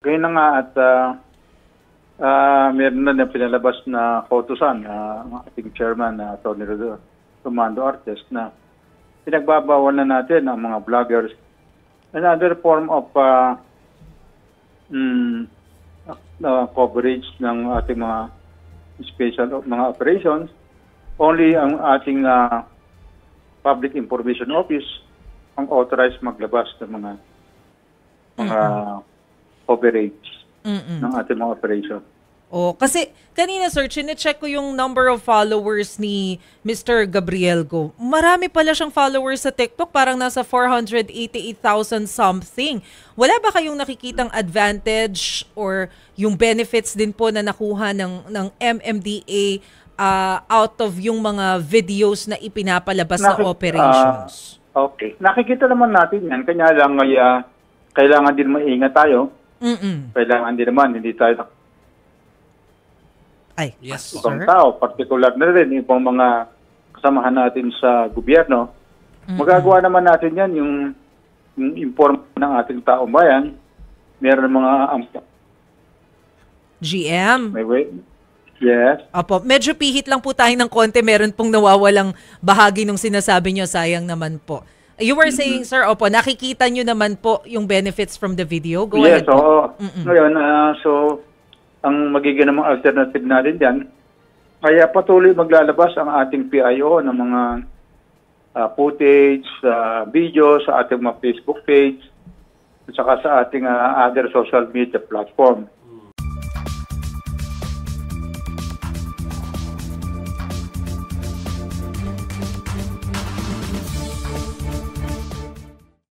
Kaya na nga at meron na pinalabas na kautusan ng ating chairman na Tony Romando Artes na pinagbabawal na natin ang mga vloggers. Another form of coverage ng ating mga special mga operations. Only ang ating Public Information Office ang authorized maglabas ng mga coverage ng ating mga operation. Oh, kasi kanina sir, chine-check ko yung number of followers ni Mr. Gabriel Go. Marami pala siyang followers sa TikTok, parang nasa 488,000 something. Wala ba kayong nakikitang advantage or yung benefits din po na nakuha ng MMDA out of yung mga videos na ipinapalabas sa operations? Okay. Nakikita naman natin yan. Kanya lang kailangan din maingat tayo. Kailangan din naman, hindi tayo ibang tao, particular na rin ibang mga kasamahan natin sa gobyerno. Magagawa naman natin yan, yung inform ng ating taong bayan. Meron mga GM? Yes. Opo, medyo pihit lang po tayo ng konti. Meron pong nawawalang bahagi nung sinasabi nyo, sayang naman po. You were saying, sir, opo, nakikita nyo naman po yung benefits from the video? Go ahead po. Oo. Ngayon, so, ang magiging namang alternative natin dyan, kaya patuloy maglalabas ang ating PIO ng mga footage, video sa ating mga Facebook page, at saka sa ating other social media platform.